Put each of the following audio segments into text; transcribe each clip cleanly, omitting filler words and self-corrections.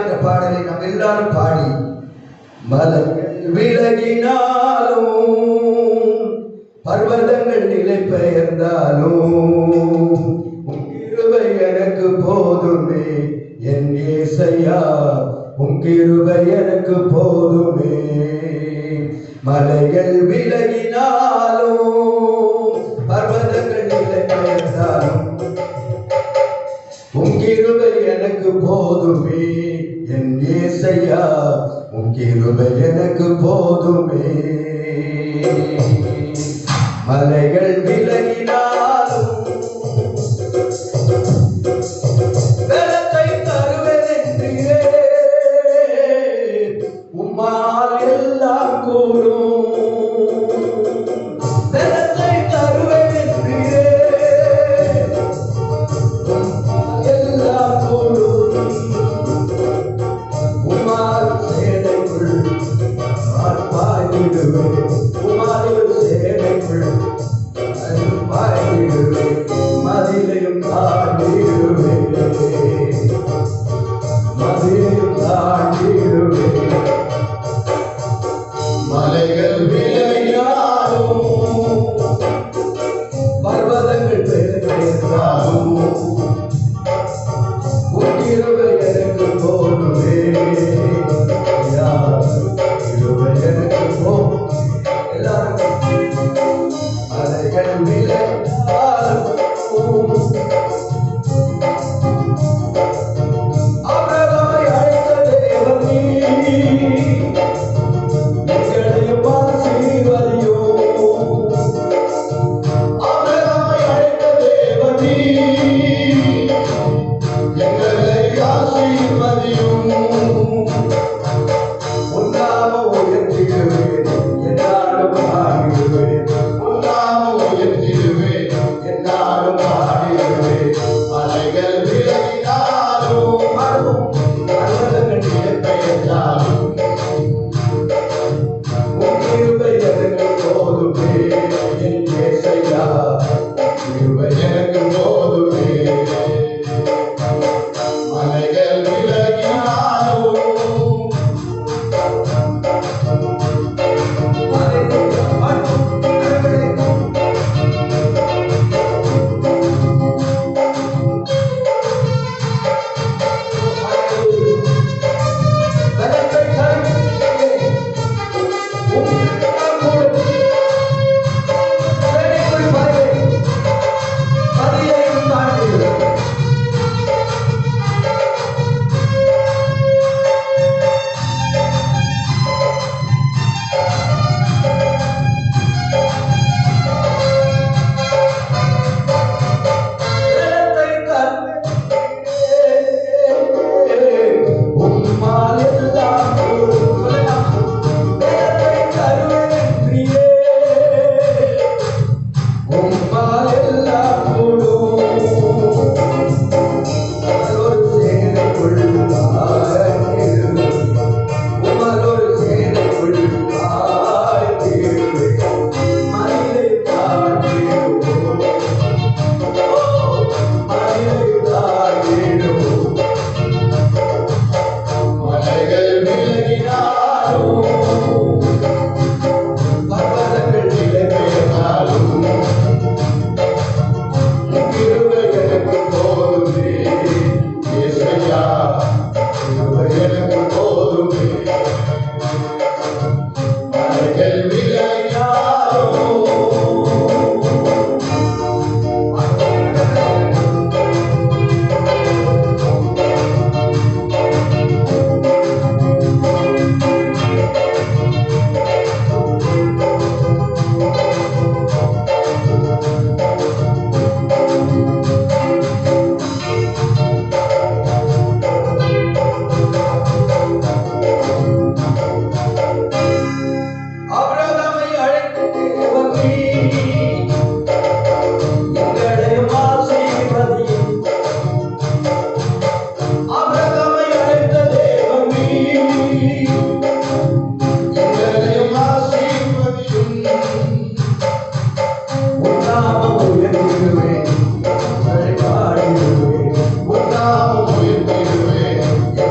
இந்த பாடலை நாம் எல்லாரும் பாடி மலைகள் விலகினாலும் பர்வதங்கள் நிலை பெயர்ந்தாலும் உம் கிருபை எனக்கு போதுமே என் இயேசையா, உம் கிருபை எனக்கு போதுமே. மலைகள் விலகினாலும் பர்வதங்கள் நிலை பெயர்ந்தாலும் உம் கிருபை எனக்கு போதுமே என் இயேசையா, உம் கிருபை எனக்கு போதுமே. மலைகள் விலகினாலும் பலத்தை தருவதென்றே உம்மால் எல்லாம் கூடும். பலத்தை தருவதென்றே உம்மால் எல்லாம் கூடும். உம்மால் சேனைக்குள் பாய்ந்திடுவேன், உம்மால் சேனைக்குள் பாய்ந்திடுவேன், மதிலையும் தாண்டிடுவேன், மதிலையும் தாண்டிடுவேன். மலைகள் விலகினாலும் பர்வதங்கள் பெயர்ந்தாலும் உம் கிருபை எனக்கு போதுமே. கிருபை எனக்கு போதும். எல்லாரும் மலைகள் விலகினாலும் ஆபிரகாமை அழைத்த தேவன் நீர்,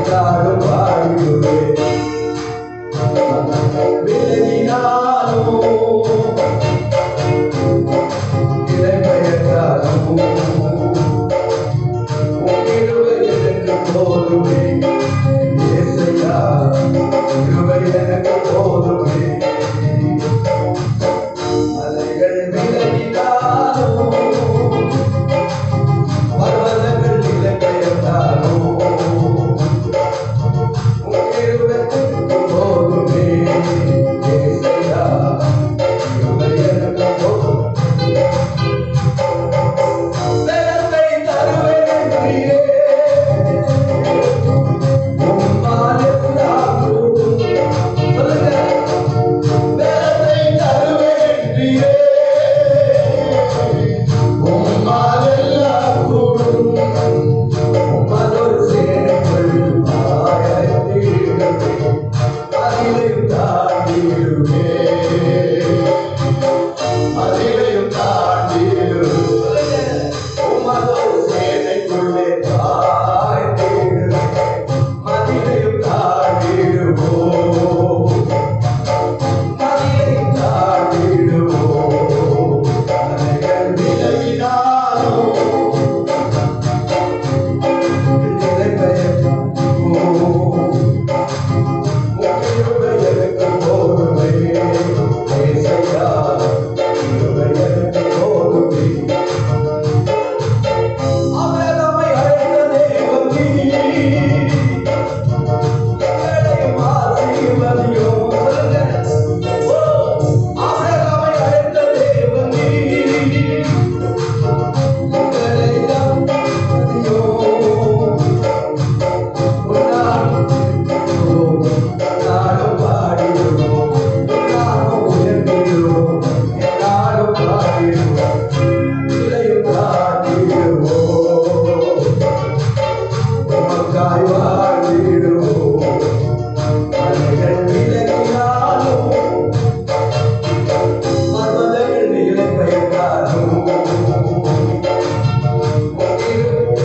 எல்லாரும் பாடுவேன். விலகினாலும் இதை பயந்தாலும் உன் கிருபை எனக்கு போதுமே. இயேசையா, கிருபை எனக்கு போதுமே. அலைகள் விலகினாலும் பர்வதங்கள் நிலை பெயர்ந்தாலும் உன் கிருபை எனக்கு போதுமே. இயேசையா, கிருபை எனக்கு போதுமே. பலத்தை தருவேன் நீயே, உம்மால் எல்லாம் கூடும். சொல்லுங்க. பலத்தை தருவேன் நீயே, உம்மால் எல்லாம் கூடும். உம்மதொரு சேனைக்குள் ஆயத்திடுவேன், அதிலையும் தாண்டிடுவேன், அதிலையும் தாண்டிடுவேன். உம்மதொரு சேனைக்குள்ளே ஆயத்திடுவேன், அதிலையும் தாண்டிடுவோம், அதிலையும் தாண்டிடுவோம். அலைகள் விலகினாலும் நிலை பெயர்ந்தாலும் உன் கிருபை எனக்கு போதுமே. இயேசையா, கிருபை எனக்கு போதுமே. ஆபிரகாமை அழைத்த தேவன் நீர், எங்களையும் ஆசீர்வதியும். சொல்லுங்க. ஓ, ஆபிரகாமை அழைத்த தேவன் நீர், எங்களையும் ஆசீர்வதியும். நாடும் பாடிடுவோம், நாமும் உயர்ந்திடுவோம், என்னாலும் பாடிடுவோம், இலையும் தாண்டிடுவோம், உமக்காய் வாழ்ந்திடுவோம். அலைகள் விலகினாலும் பர்வதங்கள் நிலை பெயர்ந்தாலும்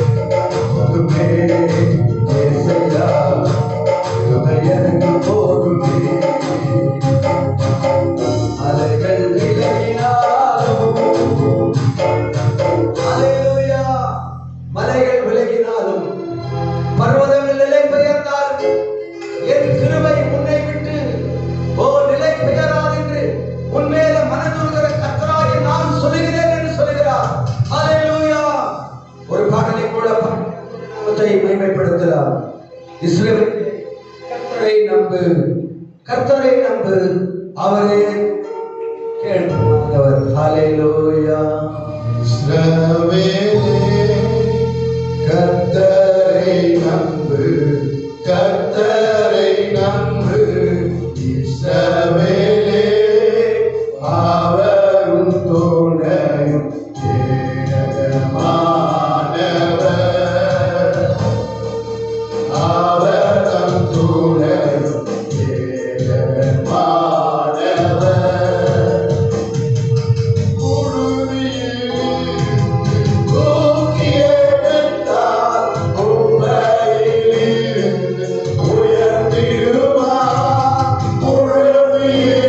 போதுமே. இயேசையா, கிருபை எனக்கு போதுமே. அலைகள் விலகினாலும், அல்லேலூயா, மலைகள் விலகினாலும் பர்வதங்கள் நிலை பெயர்ந்தாலும் என் கிருபை உன்னை விட்டு நிலை பெயராது என்று உன்மேல மனதுருகிற கர்த்தராகிய நான் சொல்லுகிறேன் என்று சொல்லுகிறார். அல்லேலூயா. ஒரு பாடலை கூட நாமத்தை மகிமைப்படுத்தலாம். இஸ்ரவேலே, கர்த்தரை நம்பு, கர்த்தரை நம்பு, அவரே கேட்பானவர். ஹல்லேலூயா. இஸ்ரவேலே, கர்த்தரை நம்பு, கர்த்தரை நம்பு. இஸ்ரவேலே, அவரும் துணையும் ஏகமானவர், அவர் தம் துணையும் ஏகமானவர். புழுதியில் தூக்கி எடுத்தார், உம்மையிலிருந்து உயர்த்திடுவார். புழுதியில்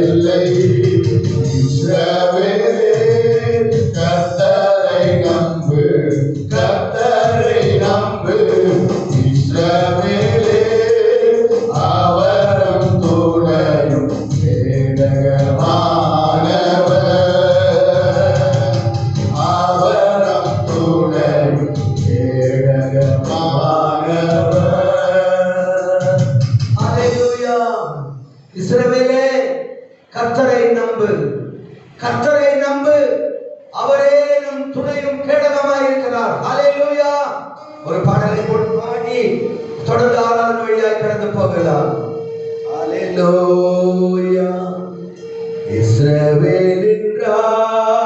இல்லை. இஸ்ரவேலே கர்த்தரை நம்பு, கர்த்தரை நம்பு. இஸ்ரவேலே அவரும் துணையும் கேடகமானவர். அவரும் துணையும் கேடகமானவர். ஹல்லேலூயா. இஸ்ரவேலே கர்த்தரை நம்பு, கர்த்தரை நம்பு, அவரே நம் துணையும் கேடகமாய் இருக்கிறார். ஹல்லேலூயா. ஒரு பாடலை போட்டு பாடி தொடர்ந்து ஆராதனை வழியாய் கடந்து போகலாம். ஹல்லேலூயா. இஸ்ரவேலின் ராஜனாய்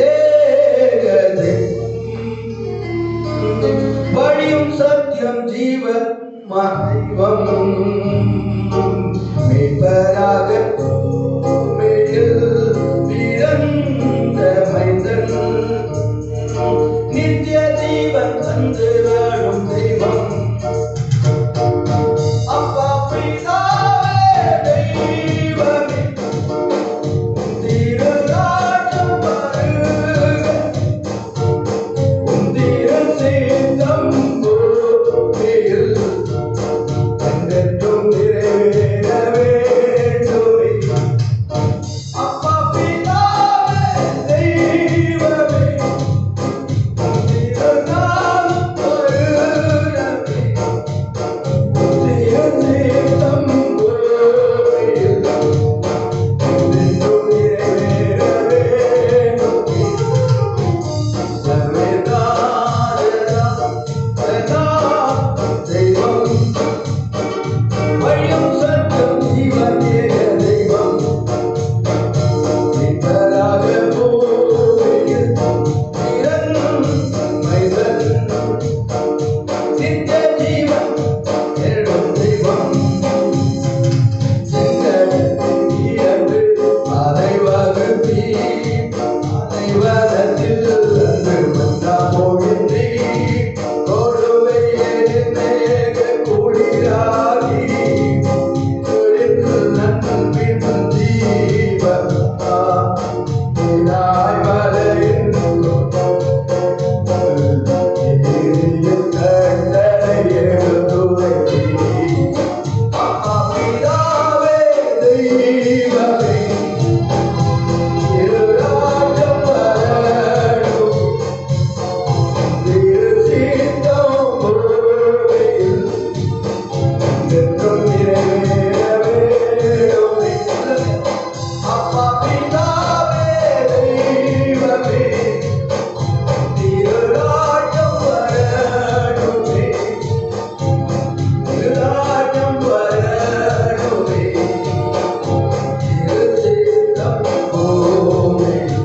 ஏகதே வழியும் சத்தியம் ஜீவன் மறைவம் மேய்ப்பராக பூமியில் பிறந்த மைந்தன் நித்திய ஜீவன் தந்து வாழும் தெய்வம். அப்பா பிதாவே தெய்வமே திருராஜம் வருக, உந்திரு சித்தம் பூமியில் என்றென்றும் நிறைவேற வேண்டுமே. அப்பா பிதாவே தெய்வமே திருநாமம் வருகவே, உந்திரு சித்தம் பூமியில் என்றென்றும் நிறைவேற வேண்டுமே. சர்வேதாரா சதா தெய்வம் வழியும் சட்டம் ஜீவன் ஏக தெய்வம். மீட்பராக பூமியில் பிறந்த மைந்தன் நித்திய ஜீவன் தேடும் தெய்வம். சிந்தனையின் இயல்பு அதை வகுப்பி, அதை வதத்தில் அன்று மன்னா மொழிந்தி கொடுமையே மேக குளிராகி இருளில் நண்பின் தீபம் இதாய் மலையின் ஏரியில் கண்டனை எழுதுரைத்தி. அப்பா பிதாவே தெய்வமே திருராஜம் வரணும், திரு சித்தம் பூமியில் என்றும் நிறைவேற வேண்டுமே. அப்பா பிதாவே தெய்வமே திருராஜம் வரணுமே, திருராஜம் வரணுமே, திரு சித்தம் பூமியில்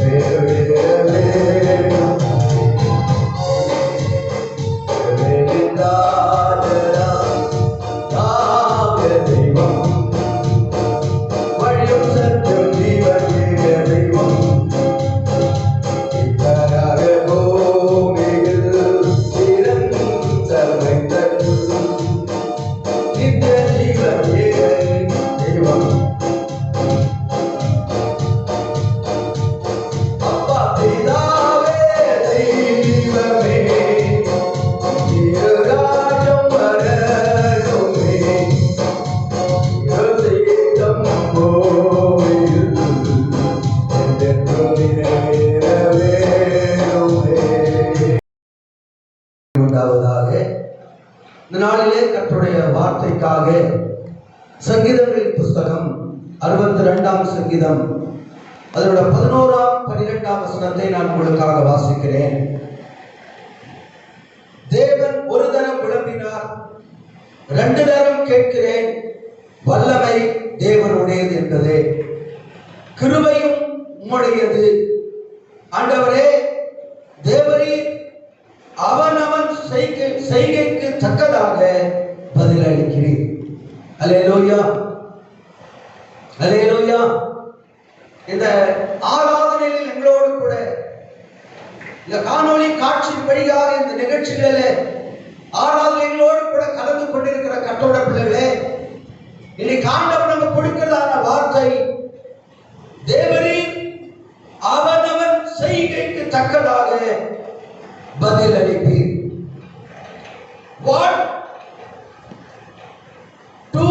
நிறைவேற வேண்டுமே. வேண்டாதரா யாக தெய்வம் வழியும் சத்தியம் ஜீவன் ஏக தெய்வம். இத்தராக பூமியில் பிறந்த மைந்தன் நித்திய ஜீவன் ஏக தெய்வம். அப்பா பிதாவே தெய்வமே திருராஜம் வரணுமே, திரு சித்தம் பூமியில் என்றென்றும் நிறைவேற வேண்டுமே. உண்டாவதாக. இந்த நாளிலே கர்த்தருடைய வார்த்தைக்காக சங்கீதங்களின் புஸ்தகம் 62ஆம் சங்கீதம் அதனோட 11ஆம் 12ஆம் வசனத்தை நான் உங்களுக்காக வாசிக்கிறேன். தேவன் ஒரு தரம் விளம்பினார், 2 தரம் கேட்கிறேன், வல்லமை தேவனுடையது என்பதே, கிருபையும் உம்முடையது. ஆண்டவரே தேவரீர் அவனவன் செய்கைக்கு தக்கதாக பதிலளிக்கிறீர். அல்லேலூயா, அல்லேலூயா. இந்த ஆராதனையில் எங்களோடு கூட இந்த காணொளி காட்சி வழியாக இந்த நிகழ்ச்சிகளிலே ஆராதனைகளோடு கூட கலந்து கொண்டிருக்கிற கர்த்தருடைய பிள்ளைகளே, இன்னைக்கு ஆண்டவர் நம்ம கொடுக்கிறதான வார்த்தை, தேவரீர் அவனவன் செய்கைக்கு தக்கதாக பதில் அளிப்பீர். What to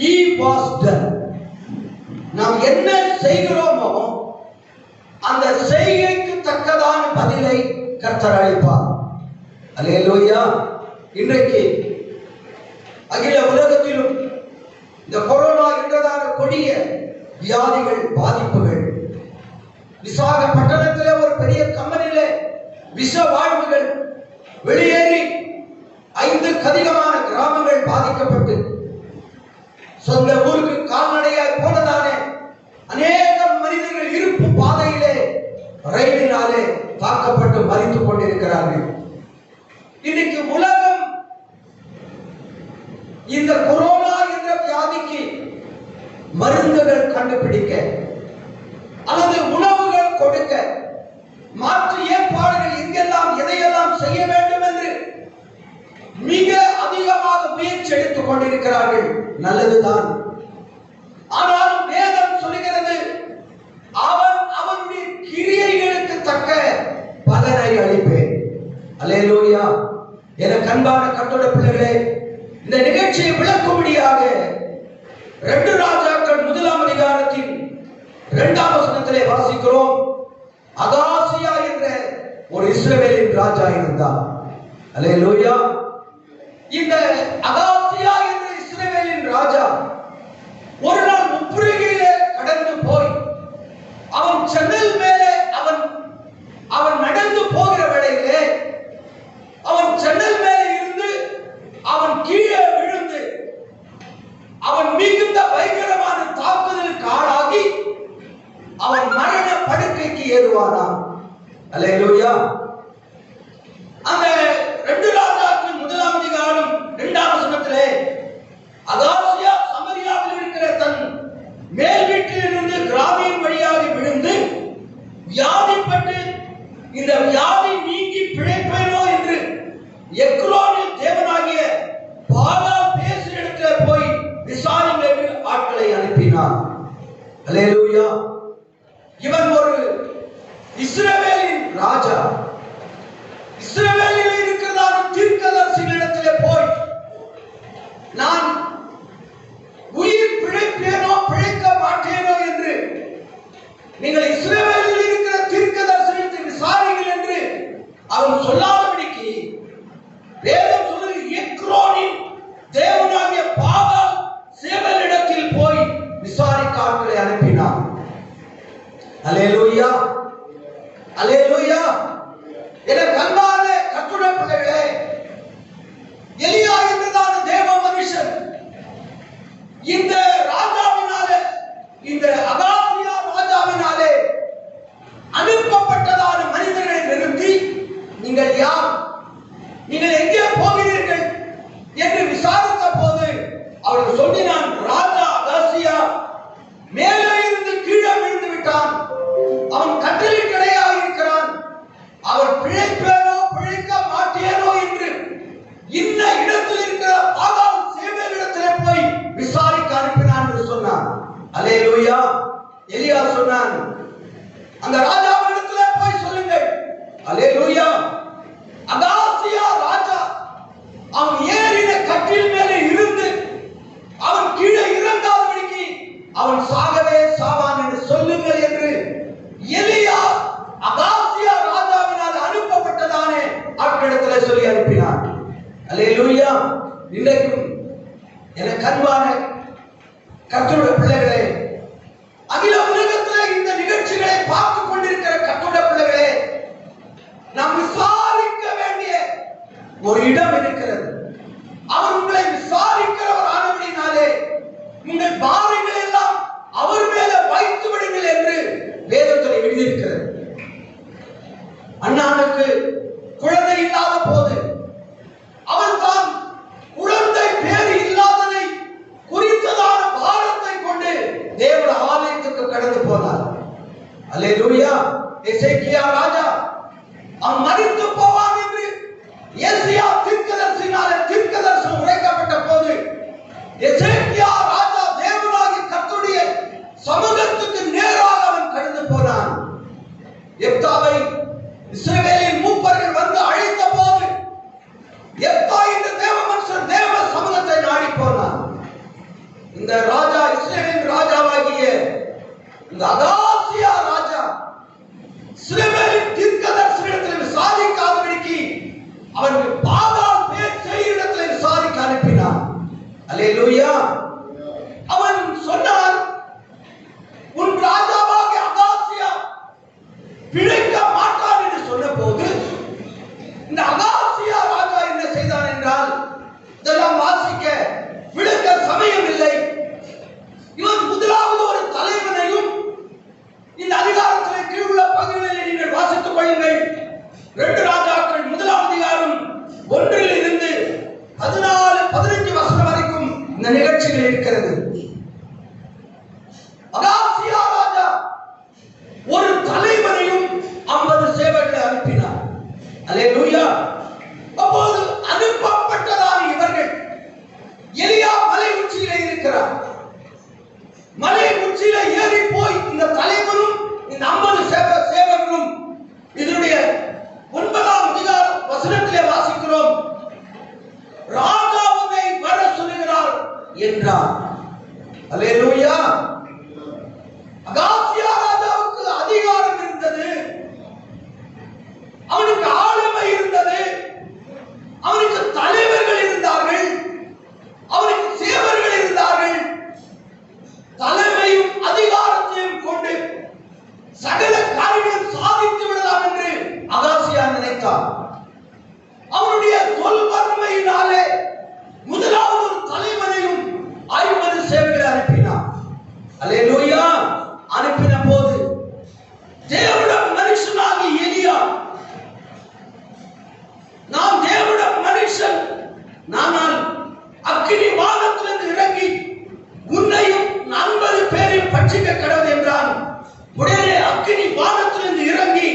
ye was done. நாம் என்ன செய்கிறோமோ அந்த செய்கைக்கு தக்கதான பதிலை கர்த்தர் அளிப்பார். அல்லேலூயா. இன்றைக்கு அகில உலகத்திலும் இந்த கொரோனா என்றதான கொடிய வியாதிகள், பாதிப்புகள், விசாகப்பட்டினத்திலே ஒரு பெரிய கம்பெனியிலே விஷ வாழ்வுகள் வெளியேறி 5க்கு அதிகமான கிராமங்கள் பாதிக்கப்பட்டு சொந்த ஊருக்கு கால்நடையாய் போனதானே அநேக மனிதர்கள் இருப்பு பாதையிலே ரயிலினாலே தாக்கப்பட்டு மரித்துக் கொண்டிருக்கிறார்கள். இன்னைக்கு உலகம் இந்த கொரோனா என்ற வியாதிக்கு மருந்துகள் கண்டுபிடிக்க அல்லது உணவுகள் கொடுக்க, மாற்று ஏற்பாடுகள் எங்கெல்லாம் எதையெல்லாம் செய்ய வேண்டும் என்று மிக அதிகமாக முயற்சி எடுத்துக் கொண்டிருக்கிறார்கள். நல்லதுதான். ஆனால் வேதம் சொல்லுகிறது, அவன் அவனுடைய கிரியைகளுக்கு தக்க பலனை அளிப்பேன். அல்லேலூயா. என கண்பான கர்த்தருடைய பிள்ளைகளே, இந்த நிகழ்ச்சியை விளக்கும்படியாக 2 ராஜாக்கள் 1ஆம் அதிகாரத்தின் 2ஆம் வசனத்திலே வாசிக்கிறோம். அகாசியா என்ற ஒரு இஸ்ரவேலின் ராஜா இருந்தார். அல்லேலூயா. இந்த அகாசியா என்ற இஸ்ரவேலின் ராஜா ஒரு நாள் முற்றுகையிலே கடந்து போய் அவன் ஜன்னல் மேலே அவன் நடந்து போகிற வேளையிலே அவன் ஜன்னல் மேலே இருந்து அவன் கீழே விழுந்து அவன் மிகுந்த பயங்கரமான தாக்குதலுக்கு ஆளாகி அவன் மரண படுக்கைக்கு ஏறுவானாம். அல்லேலூயா. அந்த 2 ராஜாக்கள் 1ஆம் அதிகாரம் 2ஆம் வசனத்திலே அகாசியா சமரியாவில் இருக்கிற தன் மேல் வீட்டிலிருந்து கிராமியின் வழியாக விழுந்து வியாதிப்பட்டு இந்த வியாதி நீங்கி பிழைப்பேனோ என்று எக்ரோனில் தேவனாகிய பாகால் பேசும் இடத்துல போய் விசாரிங்கள் என்று ஆட்களை அனுப்பினார். அல்லேலூயா. இவன் ஒரு இஸ்ரவேலின் ராஜா. இஸ்ரவேலில் இருக்கிறதான தீர்க்கதரிசிகளிடத்திலே போய், நான் உயிர் பிழைப்பேனோ பிழைக்க மாட்டேனோ என்று நீங்கள் இஸ்ரவேலில் இருக்கிற தீர்க்கதரிசிகளை விசாரிங்கள் என்று அவன் சொல்லாதபடிக்கு வேதம் சொல்லுகிறது, எக்ரோனின் தேவனாகிய பாகால் சேவலிடத்தில் போய் விசாரிக்க ஆட்களை அனுப்பினார். அல்லேலூயா. அல்லேலூயா. என கண்பான கர்த்தருடைய பிள்ளைகளே, எலியா என்றதான தேவ மனுஷன் இந்த ராஜாவினாலே, இந்த அகாசியா ராஜாவினாலே அனுப்பப்பட்டதான மனிதர்களை நிறுத்தி, நீங்கள் யார், நீங்கள் எங்கே போகிறீர்கள் என்று விசாரித்த போது அவர்கள் சொல்லினான், ராஜா அகாசியா மேலே இருந்து கீழே விழுந்து விட்டான், அவன் கட்டிலில் கிடையாக இருக்கிறான், அவர் பிழைப்பேனோ பிழைக்க மாட்டேனோ என்று இன்ன இடத்தில் இருக்கிற பாகால் சேவலிடத்திலே போய் விசாரிக்க அனுப்பினான் என்று சொன்னான். அல்லேலூயா. எலியா சொன்னான், அந்த ராஜாவிடத்திலே போய் சொல்லுங்கள். அல்லேலூயா. அகாசியா ராஜா அவன் ஏறின கட்டில் மேலே இருந்து அவன் கீழே இறங்காதபடிக்கு அவன் சாகவே சாவான் என்று சொல்லுங்கள் என்று எலியா அகாசியா ராஜாவினால் அனுப்பப்பட்டதானே ஆட்களிடத்தில் சொல்லி அனுப்பினான். அல்லேலூயா. இன்றைக்கும் எனக்கு அன்பான கர்த்தருடைய பிள்ளைகளே, அகில உலகத்தில் இந்த நிகழ்ச்சிகளை பார்த்துக் கொண்டிருக்கிற கர்த்தருடைய பிள்ளைகளே, நாம் விசாரிக்க வேண்டிய ஒரு இடம் இருக்கிறது. அவர் உங்களை விசாரிக்கிறவர் ஆனபடினாலே உங்கள் பாரங்களை எல்லாம் அவர் மேல வைத்து விடுங்கள் என்று வேதத்தில் எழுதியிருக்கிறது. அண்ணானுக்கு குழந்தை இல்லாத போது அவன் தான் குழந்தை பேறு இல்லாததை குறித்ததான பாரத்தை கொண்டு இந்த அகாசியா ராஜா சிலவேலின் தீர்க்கதரிசியிடத்தில் விசாரிக்காதபடிக்கு அவனுக்கு பாகால் மேற்செய்யிடத்தில் விசாரிக்க அனுப்பினான். அல்லேலூயா. அவன் சொன்னான், உன் ராஜாவாகிய அகாசியா பிழைக்க மாட்டான் என்று சொன்ன போது இந்த அகாசியா ராஜா என்ன செய்தான் என்றால், இதெல்லாம் வாசிக்க விளக்க சமயம் இல்லை. இவன் முதலாவது ஒரு தலைவனையும் இந்த அதிகாரத்திலே கீழுள்ள பகுதிகளில் நீங்கள் வாசித்துக் கொள்ளுங்கள். 2 ராஜாக்கள் 1ஆம் அதிகாரம் 1 14, 15 வசனம் வரைக்கும் இந்த நிகழ்ச்சிகள் இருக்கிறது. அகாசியா ராஜா ஒரு தலைவனையும் 50 சேவகர்களை அனுப்பினார். அல்லேலூயா. அப்போது அனுப்பப்பட்டதான இவர்கள் எலியா மலை உச்சியிலே இருக்கிறார். மலை உச்சியில ஏறி போய் இந்த தலைவனும் இந்த 50 சேவகர்களும் இதனுடைய 9ஆம் அதிகாரம் வசனத்திலே வாசிக்கிறோம், ராஜா உன்னை வர சொல்லுகிறார் என்றார். அல்லேலூயா. அகாசியா ராஜாவுக்கு அதிகாரம் இருந்தது, அவனுக்கு ஆளுமை இருந்தது, அவனுக்கு தலைவர்கள் இருந்தார்கள், அவனுக்கு சேவர்கள் இருந்தார்கள். தலைமையும் அதிகாரத்தையும் கொண்டு சகல காரியங்களும் சாதித்து விடலாம் என்று அகாசியா நினைத்தார். அவனுடைய சொல் வன்மையினாலே முதலாவது ஒரு தலைவனையும் 50 சேவகர்களை அனுப்பினார். அல்லேலூயா. அனுப்பின போது தேவனுடைய மனுஷனாகி எலியா, நான் தேவனுடைய மனுஷன், நான் அக்கினி வானத்திலிருந்து இறங்கி உன்னையும் 50 பேரையும் பட்சிக்க கடவுள் என்றான். உடனே அக்கினி வானத்திலிருந்து இறங்கி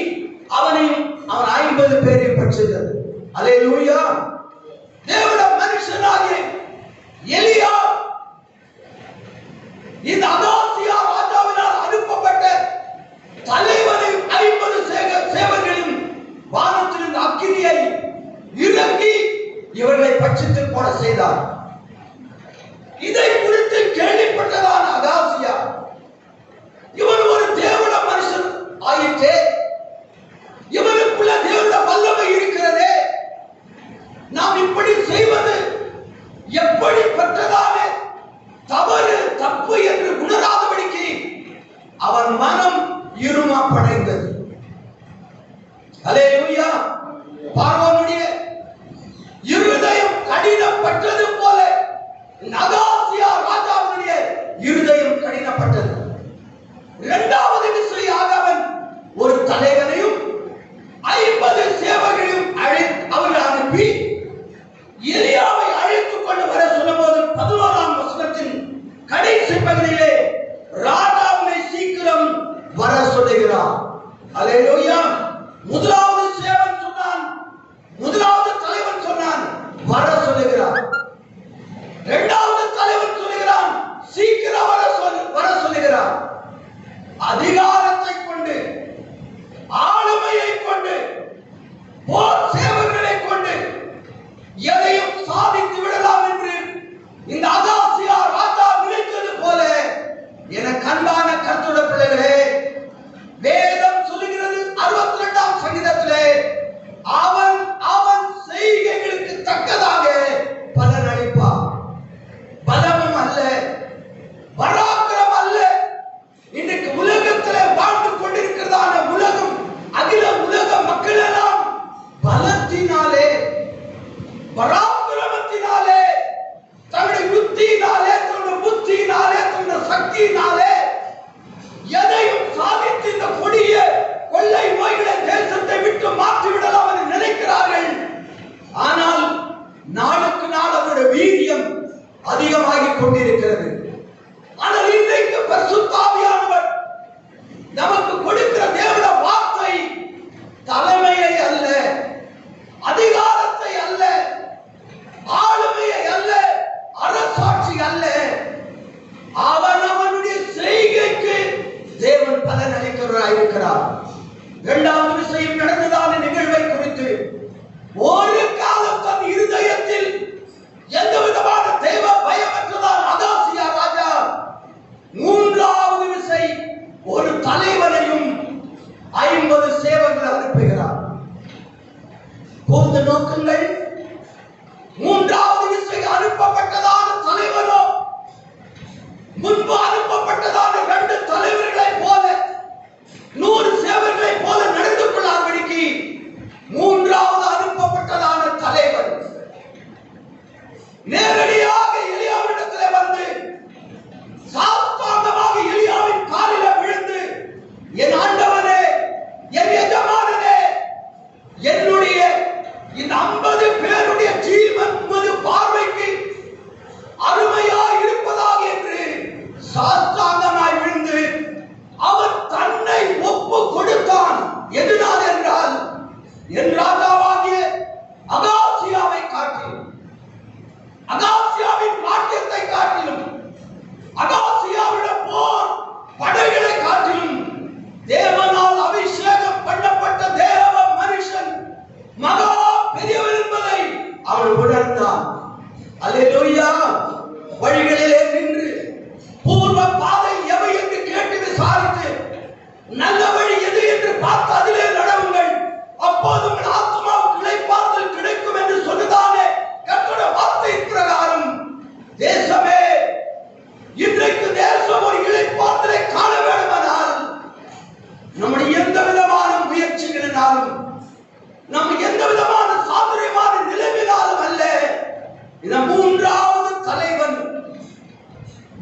அவனையும் அவன் 50 பேரையும் பட்சித்தது. அல்லேலூயா. தேவனுடைய மனுஷனாகிய எலியா இந்த அகாசியா ராஜாவினால் அனுப்பப்பட்ட தலைவனையும் 50 சேவகர்களையும் வானத்திலிருந்து அக்கினியை இறங்கி இவர்களை பட்சித்து போட செய்தார். இதை குறித்து கேள்விப்பட்டதான அகாசியா, இவன் ஒரு தேவனுடைய மனுஷன் ஆயிற்றே, இவனுக்குள்ள தேவனுடைய வல்லமை இருக்கிறதே, நாம் இப்படி செய்வது எப்படிப்பட்டதான தவறு தப்பு என்று உணராதபடிக்கு அவன் மனம் இருமாப்படைந்தது. அல்லேலூயா. பார்வோனுடைய இருதயம் கடினப்பட்டது போல அகாசியா ராஜாவுடைய இருதயம் கடினப்பட்டது. 2வது விசையாக அவன் ஒரு தலைவனையும் 50 சேவகர்களையும் அவர்கள் அனுப்பி எலியாவை அழைத்துக் கொண்டு வர சொல்லும்போது 11ஆம் வசனத்தின் கடைசி பகுதியிலே ராஜாவை சீக்கிரம் வர சொல்லுகிறார். அல்லேலூயா. முதலாவது சேவன் சொன்னான், முதலாவது தலைவன் சொன்னான், வர சொல்லுகிறார். 2வது தலைவன் சொல்லுகிறான், சீக்கிரம் வர சொல்லுகிறார். அதிகாரத்தை கொண்டு, ஆளுமையை கொண்டு, போர் சேவகர்களை கொண்டு எதையும் சாதித்து விடலாம் என்று இந்த அகாசியா ராஜா நினைத்தது போல, எனக்கு அன்பான கர்த்தருடைய பிள்ளைகளே, வேதம் சொல்லுகிறது 62ஆம் சங்கீதத்திலே, அவன் அவன் செய்கைகளுக்கு தக்கதாக பலன் அளிப்பான். பலமும் அல்ல, பராக்கிரம் அல்ல. இன்றைக்கு உலகத்திலே வாழ்ந்து கொண்டிருக்கிறதான உலகம், அகில உலக மக்கள் எல்லாம் பலத்தினாலே, பராக்கிரமத்தினாலே, தன்னுடைய யுக்தியினாலே, தன்னுடைய புத்தியினாலே, தன்னுடைய சக்தியினாலே எதையும் சாதித்து இந்த கொடிய கொள்ளை நோய்களை தேசத்தை விட்டு மாற்றி விடலாம் என்று நினைக்கிறார்கள். ஆனால் நாளுக்கு நாள் அவருடைய வீரியம் அதிகமாகிக் கொண்டிருக்கிறது. ஆனால் இன்றைக்கு பரிசுத்த ஆவியானவர் நமக்கு கொடுக்கிற தேவனுடைய வார்த்தை தலைமையை அல்ல, அதிகாரத்தை அல்ல, ஆளுமையை அல்ல, அரசாட்சி அல்ல, அவனுடைய செய்கைக்கு தேவன் பலன் அளிக்கிறவராக இருக்கிறார். 2வது விஷயம் நடந்ததான நிகழ்வை குறித்து ஒரு காலம் தன் இருதயத்தில் எந்த விதமான தெய்வ பயமற்றதால் அகாசியா ராஜா 3வது விசை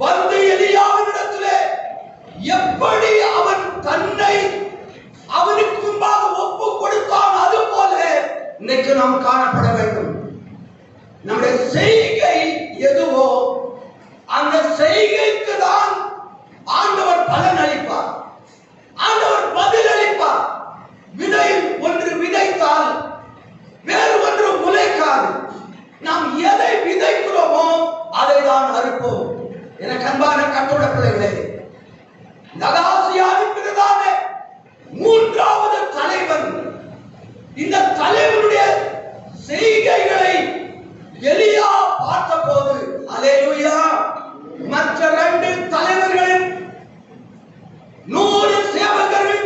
வந்து எலியாவினிடத்திலே எப்படி அவன் தன்னை அவனுக்கு முன்பாக ஒப்பு கொடுத்தான், அது போல இன்னைக்கு நாம் காணப்பட வேண்டும். நம்முடைய செய்கை எதுவோ அந்த செய்கைக்கு தான் ஆண்டவர் பலன் அளிப்பார், ஆண்டவர் பதில் அளிப்பார். விதை ஒன்று விதைத்தால் வேறு ஒன்று முளைக்காது. நாம் எதை விதைக்கிறோமோ அதை தான் அறுப்போம். எனக்கு அன்பான கட்டுரை பிள்ளைகளே, நகாசியாவின் பிரதான மூன்றாவது தலைவன், இந்த தலைவனுடைய செய்கைகளை எலியா பார்த்தபோது, அல்லேலூயா, மற்ற 2 தலைவர்களும் 100 சேவகர்கள்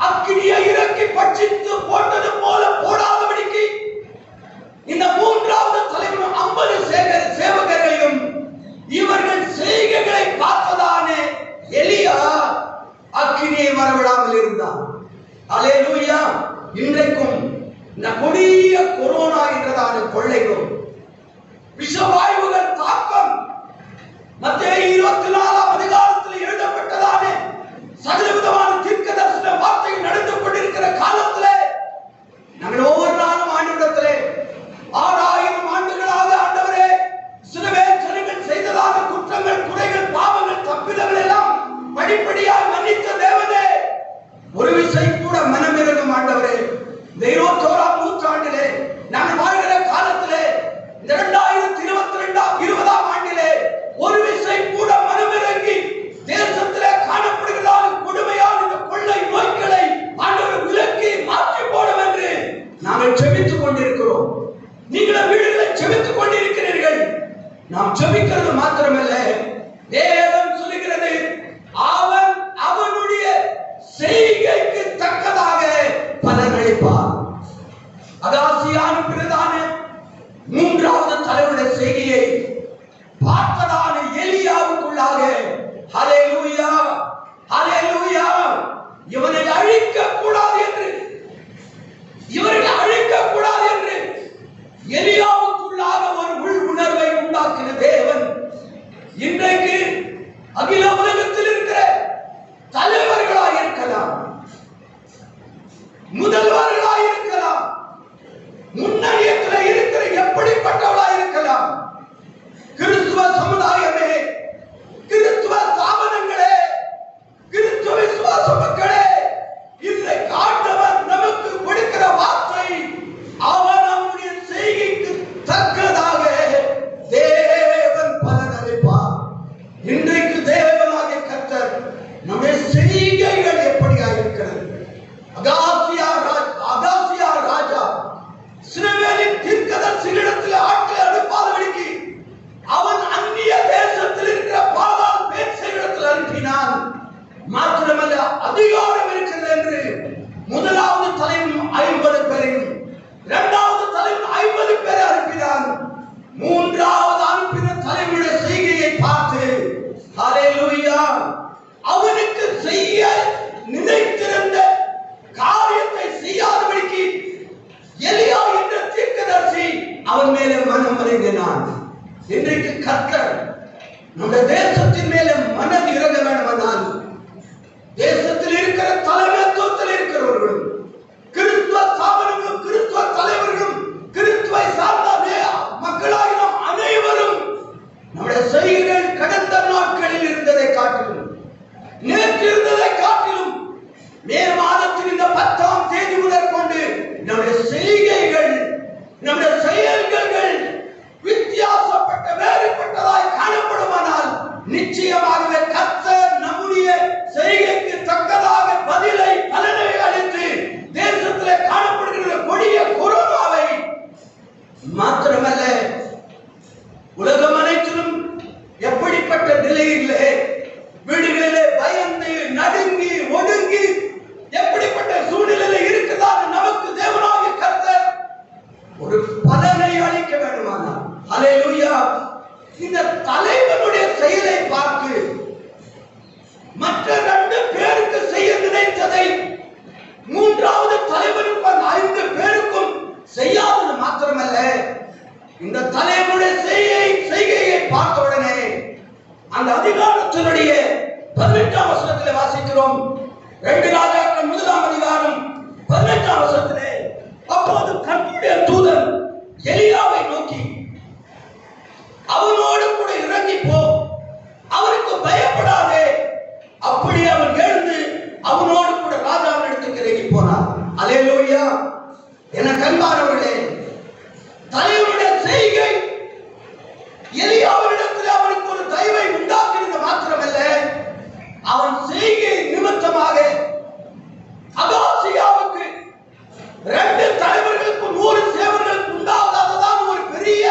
அக்கினியை இறக்கி பட்சித்து போட்டது போல போடாதபடிக்கு இந்த மூன்றாவது தலைவன் 50 சேவகர்களையும் இவர்கள் செய்கைகளை பார்த்ததானே எலியா அக்கினியை வரவிடாமல் இருந்தார். அல்லேலூயா. இன்றைக்கும் இந்த கொடிய கொரோனா என்றதான கொள்ளைகளும் விஷவாயுகள் தாக்கம் மத்தேயு 24ஆம் அதிகாரத்தில் எழுதப்பட்டதானே சகலவிதமான தீர்க்கதரிசன வார்த்தைகள் நடந்து கொண்டிருக்கிற காலத்திலே நாங்கள் ஒவ்வொரு நாளும் ஆண்டவரிடத்திலே 6000 ஆண்டுகளாக ஆண்டவரே இஸ்ரவேல் ஜனங்கள் செய்ததான குற்றங்கள், குறைகள், பாவங்கள், தப்பிதங்கள் எல்லாம் படிப்படியாக மன்னித்த தேவனே, ஒரு விசை கூட மனம் இறங்கும் ஆண்டவரே. இந்த 21ஆம் நூற்றாண்டிலே நாங்கள் வாழ்கிற காலத்திலே, இந்த 2020ஆம் ஆண்டிலே ஒரு விசை கூட மனம் இறங்கி தேசத்திலே காணப்படுகிறார் கொடுமையான இந்த கொள்ளை நோய்களை ஆண்டவர் விலக்கி மாற்றி போடும் என்று நாங்கள் ஜெபித்துக் கொண்டிருக்கிறோம். நீங்கள் வீடுகளை ஜெபித்துக் கொண்டிருக்கிறீர்கள். நாம் ஜெபிக்கிறது மாத்திரமல்ல, வேதம் சொல்லுகிறது அவன் அவனுடைய செய்கைக்கு தக்கதாக பலன் அளிப்பார். அகாசியான பிரதான மூன்றாவது தலைவருடைய செய்கையை பார்த்ததான எலியாவுக்குள்ளாக, ஹல்லேலூயா, ஹல்லேலூயா, இவனை அழிக்க கூடாது என்று, இவர்களை அழிக்க கூடாது என்று எலியாவுக்குள்ளாக ஒரு உள் உணர்வை உண்டாக்கின தேவன் இன்றைக்கு அகில உலகத்தில் இருக்கிற தலைவர்களாக இருக்கலாம், முதல்வர்களாக இருக்கலாம், முன்னணியத்தில் இருக்கிற எப்படிப்பட்டவர்களாக இருக்கலாம், கிறிஸ்துவ சமுதாயமே, கிறிஸ்துவ ஸ்தாபனங்களே, கிறிஸ்துவ விசுவாச மக்களே, இதை காட்டவர் நமக்கு கொடுக்கிற வார்த்தை, அவர் நம்முடைய செய்கைக்கு தக்கதாக தேவன் பலன் அளிப்பார். இன்றைக்கு தேவனாகிய கர்த்தர் நம்முடைய செய்கைகள் எப்படியா இருக்கிறது? அகாசியா ராஜா இஸ்ரவேலின் தீர்க்கதரிசிகளிடத்தில் ஆட்களை அனுப்பாதபடிக்கு அவன் அந்நிய தேசத்தில் இருக்கிற பாகால் பேச்சைகளிடத்தில் அனுப்பினான். மாத்திரமல்ல, அதிகாரம் இருக்கிறது என்று முதலாவது தலைவன் 50 பேரையும், 2வது தலைவன் 50 பேரை அனுப்பினான். 3வது அனுப்பின தலைவனுடைய செய்கையை பார்த்து, ஹல்லேலூயா, அவனுக்கு செய்ய நினைத்திருந்த காரியத்தை செய்யாதபடிக்கு எலியா என்ற தீர்க்கதரிசி அவன் மேலே மனம் இறங்கினான். இன்றைக்கு கர்த்தர் நம்முடைய தேசத்தின் மேலே மனம் இறங்க வேண்டுமானால், தேசத்தில் இருக்கிற தலைமைத்துவத்தில் இருக்கிறவர்களும், கிறிஸ்துவ ஸ்தாபனங்களும், கிறிஸ்துவ தலைவர்களும், கிறிஸ்துவை சார்ந்த மக்களாகிய நாம் அனைவரும் நம்முடைய செய்கைகள் கடந்த நாட்களில் இருந்ததை காட்டிலும், நேற்று இருந்ததை காட்டிலும், மே மாதத்தின் இந்த 10ஆம் தேதி முதல் கொண்டு நம்முடைய செய்கைகள், நம்முடைய செயல்கள் வித்தியாசப்பட்ட வேறுபட்டதாய் காணப்படுமானால் நிச்சயமாகவே கர்த்தர் நம்முடைய செய்கைக்கு தக்கதாக பதிலை, பலனை அளித்து தேசத்திலே காணப்படுகிற கொடிய கொரோனாவை மாத்திரமல்ல, உலகம் அனைத்திலும் எப்படிப்பட்ட நிலையிலே வீடுகளிலே பயந்து நடுங்கி ஒடுங்கி எப்படிப்பட்ட சூழ்நிலையில இருக்குதான் நமக்கு தேவனாகிய கர்த்தர் ஒரு பலனை அளிக்க வேண்டுமானால், ஹல்லேலூயா, இந்த தலைவனுடைய செயலை பார்த்து மற்ற 2 பேருக்கு செய்ய நினைத்ததை 3வது தலைவனுக்கு 5 பேருக்கும் செய்யாதது மாத்திரமல்ல, இந்த தலைவனுடைய செய்கையை பார்த்தவுடனே அந்த அதிகாரத்தினுடைய 18ஆம் வசனத்தில் வாசிக்கிறோம். 2 ராஜாக்கள் 1ஆம் அதிகாரம் 18ஆம் வசனத்திலே, அப்போது கர்த்தருடைய தூதன் எலியாவை நோக்கி, அவனோடு கூட இறங்கி போ, அவனுக்கு பயப்படாதே. அப்படி அவன் எழுந்து அவனோடு கூட ராஜாவின் இடத்துக்கு இறங்கி போனார். அல்லேலூயா. என கண்பானவர்களே, தலைவனுடைய செய்கை எலியாவினிடத்தில் அவனுக்கு ஒரு தயவை உண்டாக்கினது மாத்திரமல்ல, அவன் செய்கை நிமித்தமாக அகாசியாவுக்கு 2 தலைவர்களுக்கு 100 சேவர்களுக்கு உண்டாவதாதான் ஒரு பெரிய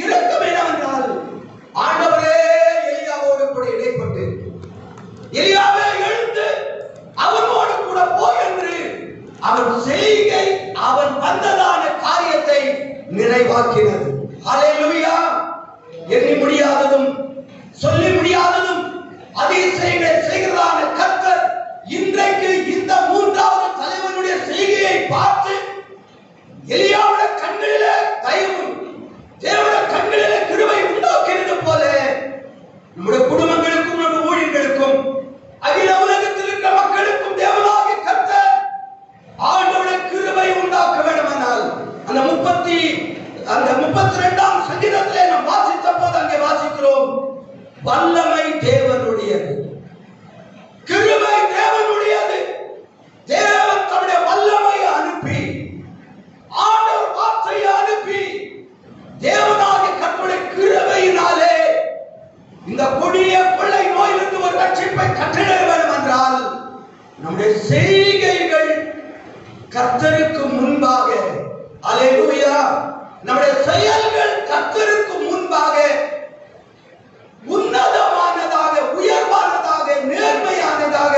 இரக்கம் என்னவென்றால், ஆண்டவரே எலியாவோடு கூட இடைப்பட்டு, எலியாவே எழுந்து அவனோடு கூட போ என்று அவன் செய்கை அவன் வந்ததான காரியத்தை நிறைவாக்கினது. ஹல்லேலூயா. எண்ணி முடியாததும் சொல்லி முடியாததும் அதிசயங்களை செய்கிறதான கர்த்தர் இன்றைக்கு இந்த 3வது தலைவனுடைய செய்கையை பார்த்து எலியாவுடைய கண்களிலே தயவு, தேவனுடைய கண்களிலே கிருபை உண்டாக்கினது போல நம்முடைய குடும்பங்களுக்கும் நம்முடைய ஊழியர்களுக்கும் அகில உலகத்தில் இருக்கிற மக்களுக்கும் தேவனாகிய கர்த்தர் ஆண்டவருடைய கிருபை உண்டாக்க வேண்டுமானால் அந்த 32ஆம் சங்கீதத்திலே நாம் வாசித்த போது அங்கே வாசிக்கிறோம், வல்லமை தேவனுடையது, கிருபை தேவனுடையது. தேவன் தம்முடைய வல்லமையை அனுப்பி, ஆண்டவர் வார்த்தையை அனுப்பி, தேவனாகிய கர்த்தருடைய கிருபையினாலே இந்த கொடிய கொள்ளை நோயிலிருந்து ஒரு ரட்சிப்பை கட்டளை வேண்டும் என்றால் நம்முடைய செய்கைகள் கர்த்தருக்கு முன்பாக, அல்லேலூயா, நம்முடைய செயல்கள் கர்த்தருக்கு முன்பாக உன்னதமானதாக, உயர்வானதாக, நேர்மையானதாக,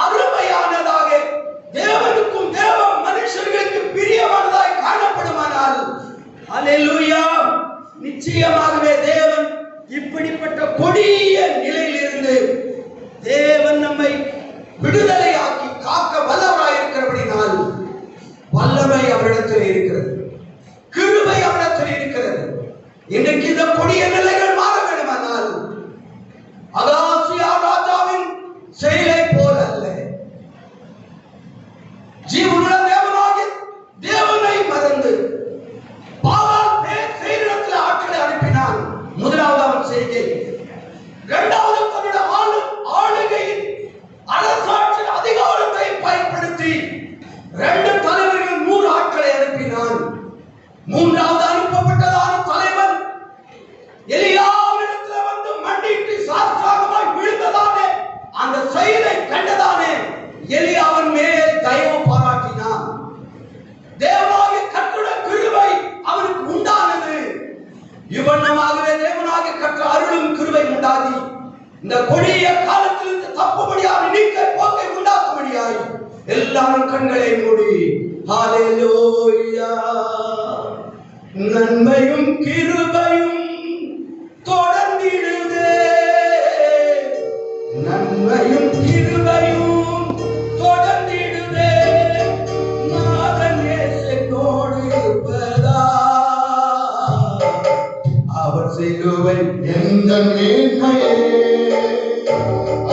அருமையானதாக, தேவனுக்கும் தேவ மனுஷர்களுக்கு பிரியமானதாய் காணப்படுமானால், அல்லேலூயா, நிச்சயமாகவே தேவன் இப்படிப்பட்ட கொடிய நிலையிலிருந்து தேவன் நம்மை விடுதலையாக்கி காக்க வல்லவராய் இருக்கிறபடினால் வல்லமை அவரிடத்தில் இருக்கிறது, கிருபை அவரிடத்தில் இருக்கிறது. இன்றைக்கு இந்த கொடிய நிலைகள் மாற வேண்டுமானால் அகாசியா ராஜாவின் செயலை போல அல்ல, ஜீவனுள்ள தேவனாகிய தேவனை மறந்து பாகால் பேரிடத்தில் ஆட்களை அனுப்பினான். முதலாவது அவன் செய்கை. இரண்டாவது தன்னுடைய ஆளுகையின் அரசாட்சி அதிகாரத்தை பயன்படுத்தி 2 தலைவர்கள் 100 ஆட்களை அனுப்பினான். மூன்றாவது அனுப்பப்பட்டதான தலைவன் எலியாவிடத்தில் வந்து மண்டிட்டு சாஷ்டாங்கமாய் விழுந்ததானே அந்த செயலை கண்டதானே எலியாவின் மேல் தயவு பாராட்டினான். தேவனாகிய கர்த்தருடைய கிருபை அவனுக்கு உண்டானது. இவ்வண்ணமாகவே தேவனாகிய கர்த்தர் அருளும் கிருபை உண்டாகி இந்த கொடிய காலத்திலிருந்து தப்பும்படியாக நீக்க போக்கை உண்டாக்கும்படியாய் எல்லாரும் கண்களை மூடி ஹல்லேலூயா. நன்மையும் கிருபையும் தொடர்ந்திடுதே, நன்மையும் கிருபையும் தொடர்ந்திடுதே, நாதன் இயேசுவோடு இருப்பதா, அவர் சிலுவை எந்த மேன்மையே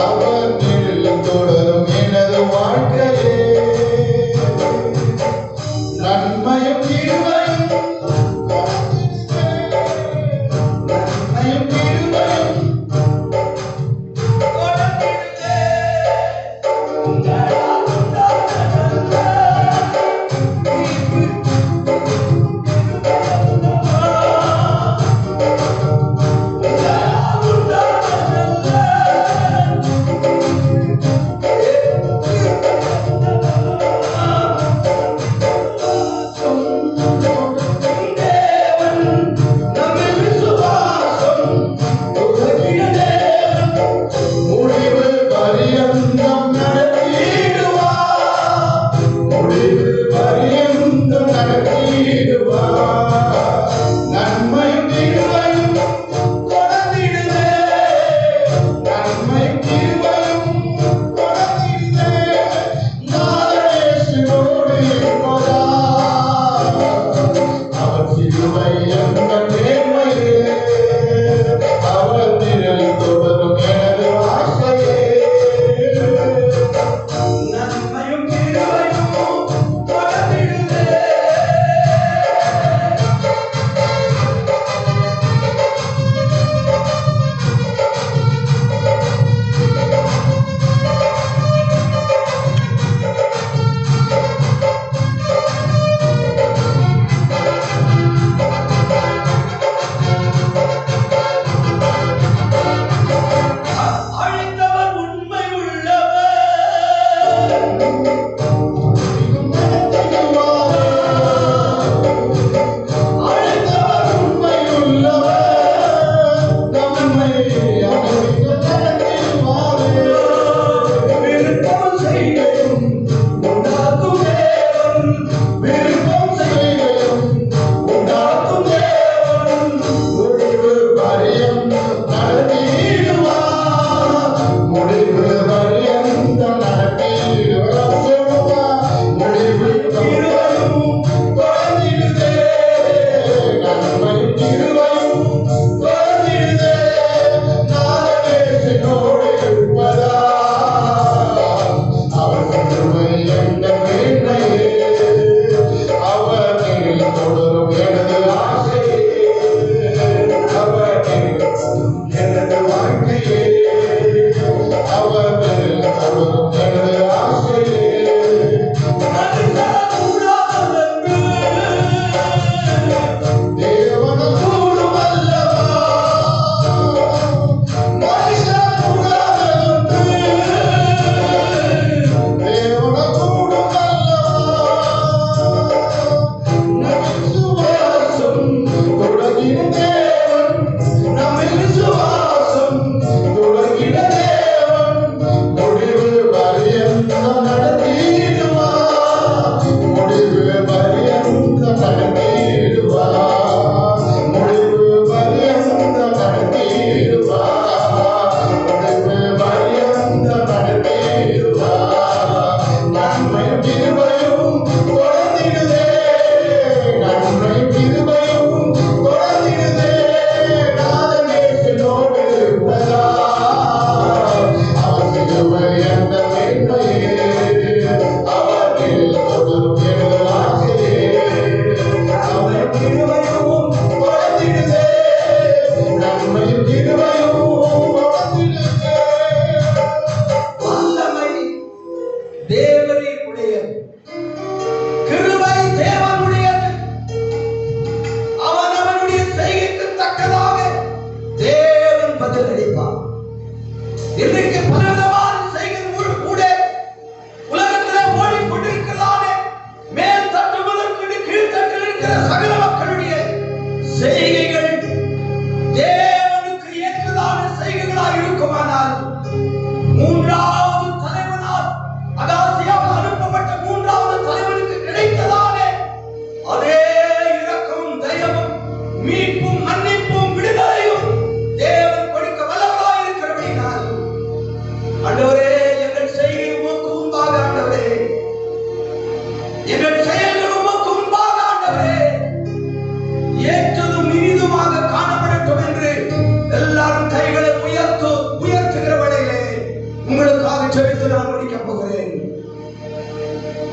அவர் நிழலில் தொடரும் எனது வாழ்க்கையே. நன்மையும் கிருபையும் நன்மையும் கிருபையும் தொடர்ந்திடுதே.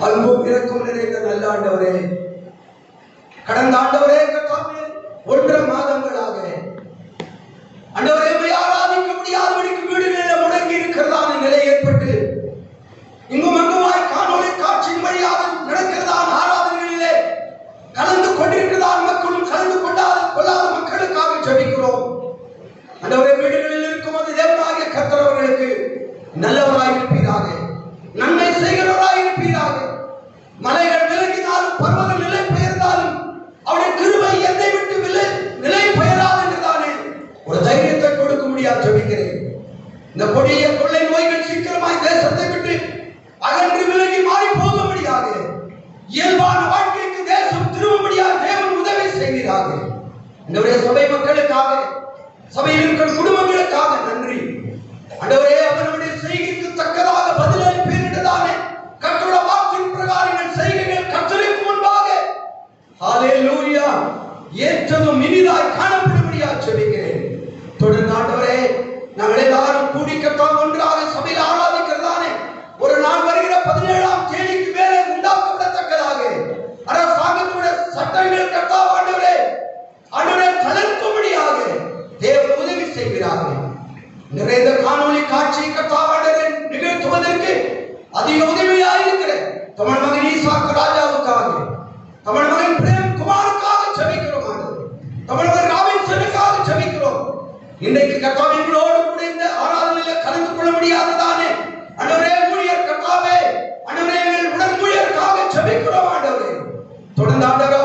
அன்பும் இரக்கம் நிறைந்த நல்ல ஆண்டவரே, கடந்த ஆண்டவரே கர்த்தாவே 1.5 மாதங்களாக ஆண்டவரே ஆராதிக்க முடியாதபடிக்கு வீடுகளில் முடங்கி இருக்கிறதான நிலை ஏற்பட்டு இங்கும் அங்குமாய் காணொளி காட்சியின் வழியாக நடக்கிறதான ஆராதனைகளிலே கலந்து கொண்டிருக்கிறதான மக்களும் கலந்து கொள்ளாத மக்களுக்காக ஜெபிக்கிறோம். ஆண்டவரே வீடுகளில் இருக்கும் அந்த தேவனாகிய கர்த்தர் அவர்களுக்கு நல்லவராய் இருப்பீராக, நன்மை செய்கிறவராய் இருப்பீராக. மலைகள் விலகினாலும் பர்வதங்கள் நிலை பெயர்ந்தாலும் அவருடைய கிருபை என்னை விட்டு நிலை பெயராது என்றுதானே ஒரு தைரியத்தை கொடுக்க முடியாது ஜெபிக்கிறேன். இந்த கொடிய கொள்ளை நோய்கள் சீக்கிரமாய் தேசத்தை விட்டு அகன்று விலகி மாறி போக முடியாது. இயல்பான வாழ்க்கைக்கு தேசம் திரும்பும்படியாக தேவன் உதவி செய்கிறாங்க. இந்த சபை மக்களுக்காக, சபையில் இருக்கிற குடும்பங்களுக்காக நன்றி ஆண்டவரே. அவனுடைய செய்கைக்கு தக்கதாக பதிலளிப்பேன் என்றுதானே கர்த்தருடைய வாக்கின் பிரகாரம் செய்கைகள் கர்த்தருக்கு முன்பாக ஹல்லேலூயா ஏற்றதும் இனிதாய் காணப்படும்படியாக ஜெபிக்கிறேன். தொடர்ந்து ஆண்டவரே, நாங்கள் எல்லாரும் கூடி கர்த்தாவை ஒன்றாக சபையில் ஆராதிக்கிறதானே ஒரு நாள் வருகிற 17ஆம் தேதிக்கு மேலே உண்டாக்கப்படத்தக்கதாக அரசாங்கத்துடைய சட்டங்கள் கர்த்தாவே ஆண்டவரே தளர்த்தும்படியாக தேவன் உதவி செய்கிறார்கள். நிறைந்த காணொளி காட்சி கர்த்தாவே நிகழ்த்துவதற்கு அதிக உதவியாக இருக்கிற தமிழ் மகன் ஈசாக்கு ராஜாவுக்காக, தமிழ் மகன் பிரேம் குமாருக்காக ஜெபிக்கிறோம். தமிழ் மகன் ராபின்சனுக்காக ஜெபிக்கிறோம். இன்றைக்கு கர்த்தாவே எங்களோடு கூட இந்த ஆராதனையில் கலந்து கொள்ள முடியாததானே ஆண்டவரே ஊழியர் கர்த்தாவே, ஆண்டவரே எங்கள் உடன் ஊழியருக்காக ஜெபிக்கிறோம். ஆண்டவரே தொடர்ந்து ஆண்டவரே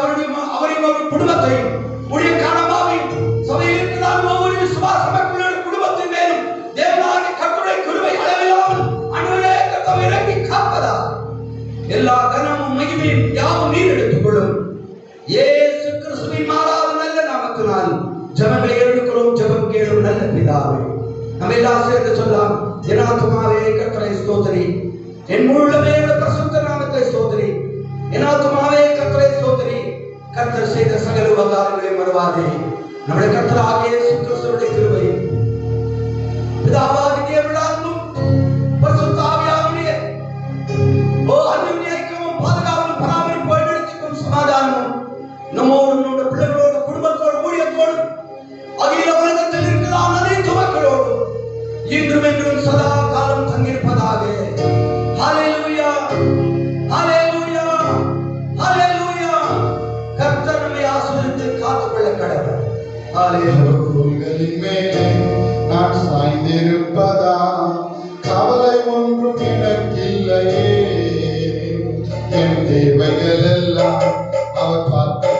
அவரையும் ஒரு குடும்பத்தையும் ஊழியக்காரமாவையும் சபையில் இருக்கிறதான ஒவ்வொரு விசுவாச மக்களின் குடும்பத்தின் மேலும் தேவனாகிய கர்த்தருடைய கிருபை அளவில்லாமல் ஆண்டவரே கர்த்தாவே இறங்கி காப்பதா எல்லா கனமும் மகிமையும் யாவும் நீர் எடுத்துக்கொள்ளும். இயேசு கிறிஸ்துவின் மாறாத நல்ல நாமத்தினால் ஜெபங்களை எடுக்கிறோம். ஜெபம் கேளும் நல்ல பிதாவே. நம்ம எல்லாம் சேர்ந்து சொல்லலாம். என் ஆத்துமாவே கர்த்தரை ஸ்தோத்திரி, என் முழு உள்ளமே பரிசுத்த நாமத்தை ஸ்தோத்திரி. என் ஆத்துமாவே கர்த்தரை ஸ்தோத்திரி, கர்த்தர் செய்த சகல உபகாரங்களை மறவாதே. நம்முடைய கர்த்தராகிய இயேசு கிறிஸ்துவின் கிருபை, பிதாவாகிய தேவனுடைய பரிசுத்த ஆவியானவருடைய அன்பின் ஐக்கியமும் பாதுகாப்பும் பராமரிப்பும் வழிநடத்தும் சமாதானமும் நம்மோடு நம்முடைய பிள்ளைகளோடு குடும்பத்தோடு ஊழியத்தோடு அகில உலகத்தில் இருக்கிறதான அனைத்து மக்களோடு இன்றும் என்றும் சதா காலம் தங்கியிருப்பதாக. ஹல்லேலூயா, ஹல்லேலூயா, ஹல்லேலூயா. கர்த்தர் நம்மை ஆசீர்வதித்து காத்துக்கொள்ள கடவர். ஹல்லேலூயாவின் மேலே நான் சாய்ந்திருப்பதா கவலை ஒன்றும் எனக்கில்லையே. என் தேவைகள் எல்லாம் அவர் பார்த்து